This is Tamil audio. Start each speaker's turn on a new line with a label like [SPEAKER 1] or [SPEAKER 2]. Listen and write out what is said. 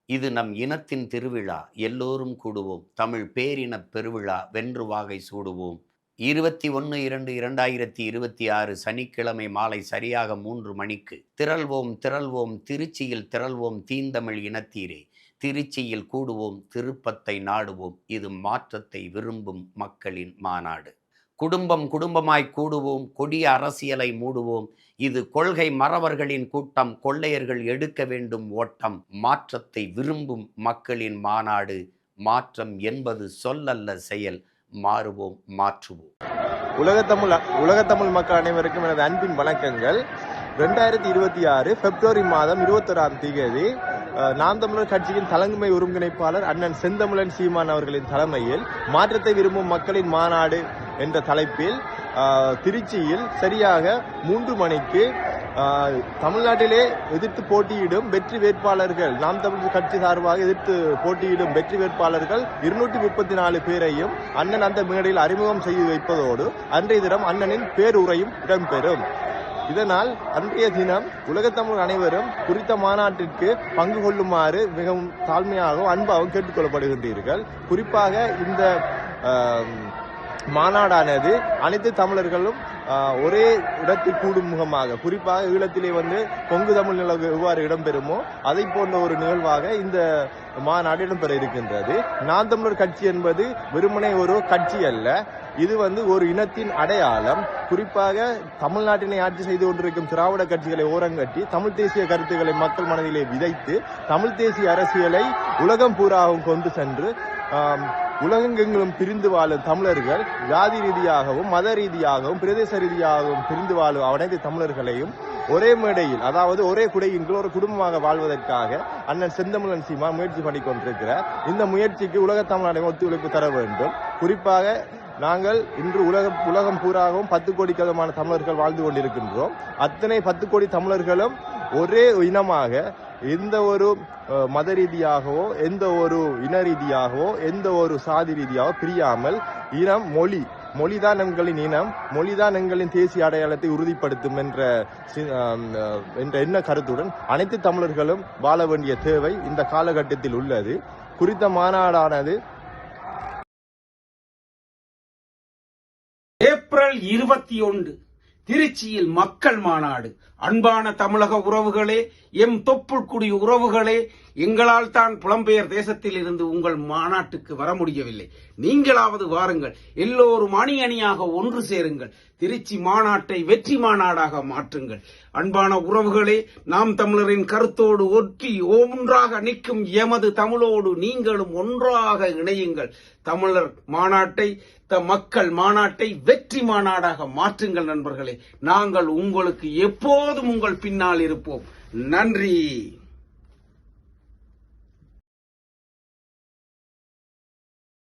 [SPEAKER 1] இது நம் இனத்தின் திருவிழா. எல்லோரும் கூடுவோம். தமிழ் பேரினப் பெருவிழா வென்று வாகை சூடுவோம். 21/2/2026 சனிக்கிழமை மாலை சரியாக 3 மணிக்கு திரள்வோம் திரள்வோம் திருச்சியில் திரள்வோம் தீந்தமிழ் இனத்தீரே. திருச்சியில் கூடுவோம், திருப்பத்தை நாடுவோம். இது மாற்றத்தை விரும்பும் மக்களின் மாநாடு. குடும்பம் குடும்பமாய் கூடுவோம், கொடிய அரசியலை மூடுவோம். இது கொள்கை மறவர்களின் கூட்டம், கொள்ளையர்கள் எடுக்க வேண்டும் ஓட்டம். மாற்றத்தை விரும்பும் மக்களின் மாநாடு. மாற்றம் என்பது சொல்லல்ல செயல். மாறுவோம், மாற்றுவோம்.
[SPEAKER 2] உலகத்தமிழ் மக்கள் அனைவருக்கும் எனது அன்பின் வணக்கங்கள். 2026 பிப்ரவரி மாதம் 21ஆம் தேதி நாம் தமிழர் கட்சியின் தலைமை ஒருங்கிணைப்பாளர் அண்ணன் செந்தமிழன் சீமான் அவர்களின் தலைமையில் மாற்றத்தை விரும்பும் மக்களின் மாநாடு என்ற தலைப்பில் திருச்சியில் சரியாக 3 மணிக்கு தமிழ்நாட்டிலே எதிர்த்து போட்டியிடும் வெற்றி வேட்பாளர்கள், நாம் தமிழர் கட்சி சார்பாக எதிர்த்து போட்டியிடும் வெற்றி வேட்பாளர்கள் 234 பேரையும் அண்ணன் அந்த மேடையில் அறிமுகம் செய்து வைப்பதோடு அன்றைய தினம் அண்ணனின் பேருரையும் இடம்பெறும். இதனால் அன்றைய தினம் உலகத்தமிழ் அனைவரும் குறித்த மாநாட்டிற்கு பங்கு கொள்ளுமாறு மிகவும் தாழ்மையாகவும் அன்பாகவும் கேட்டுக்கொள்ளப்படுகின்றீர்கள். குறிப்பாக இந்த மாநாடானது அனைத்து தமிழர்களும் ஒரே இடத்தில் கூடும் முகமாக, குறிப்பாக ஈழத்திலே கொங்கு தமிழ் நிலவு எவ்வாறு இடம்பெறுமோ அதை போன்ற ஒரு நிகழ்வாக இந்த மாநாடு இடம்பெற இருக்கின்றது. நாம் தமிழர் கட்சி என்பது வெறுமனே ஒரு கட்சி அல்ல, இது ஒரு இனத்தின் அடையாளம். குறிப்பாக தமிழ்நாட்டினை ஆட்சி செய்து கொண்டிருக்கும் திராவிட கட்சிகளை ஓரங்கட்டி தமிழ் தேசிய கருத்துக்களை மக்கள் மனதிலே விதைத்து தமிழ் தேசிய அரசியலை உலகம் பூராவும் கொண்டு சென்று உலகெங்கிலும் பிரிந்து வாழும் தமிழர்கள் ஜாதி ரீதியாகவும் மத ரீதியாகவும் பிரதேச ரீதியாகவும் பிரிந்து வாழும் அனைத்து தமிழர்களையும் ஒரே மேடையில், அதாவது ஒரே குடையின் கீழ் ஒரு குடும்பமாக வாழ்வதற்காக அண்ணன் செந்தமிழன் சீமான் முயற்சி பண்ணி கொண்டிருக்கிறார். இந்த முயற்சிக்கு உலக தமிழ்நாடு ஒத்துழைப்பு தர வேண்டும். குறிப்பாக நாங்கள் இன்று உலகம் பூராகவும் 10 கோடிக்கான தமிழர்கள் வாழ்ந்து கொண்டிருக்கின்றோம். அத்தனை 10 கோடி தமிழர்களும் ஒரே இனமாக, எந்த ஒரு மத ரீதியாகவோ எந்த ஒரு இன ரீதியாகவோ எந்த ஒரு சாதி ரீதியாகவோ பிரியாமல் இனம் மொழிதான் எங்களின் இனம், மொழிதான் எங்களின் தேசிய அடையாளத்தை உறுதிப்படுத்தும் என்ற எண்ண கருத்துடன் அனைத்து தமிழர்களும் வாழ வேண்டிய தேவை இந்த காலகட்டத்தில் உள்ளது. குறித்த மாநாடானது
[SPEAKER 3] ஏப்ரல் 21 திருச்சியில் மக்கள் மாநாடு. அன்பான தமிழக உறவுகளே, எம் தொப்புள்குடி உறவுகளே, எங்களால் தான் புலம்பெயர் தேசத்தில் இருந்து உங்கள் மாநாட்டுக்கு வர முடியவில்லை. நீங்களாவது வாருங்கள், எல்லோரும் அணி அணியாக ஒன்று சேருங்கள். திருச்சி மாநாட்டை வெற்றி மாநாடாக மாற்றுங்கள். அன்பான உறவுகளே, நாம் தமிழரின் கருத்தோடு ஒற்றி ஒன்றாக நிற்கும் எமது தமிழோடு நீங்களும் ஒன்றாக இணையுங்கள். தமிழர் மாநாட்டை, மக்கள் மாநாட்டை வெற்றி மாநாடாக மாற்றுங்கள் நண்பர்களே. நாங்கள் உங்களுக்கு எப்போதும் உங்கள் பின்னால் இருப்போம். நன்றி.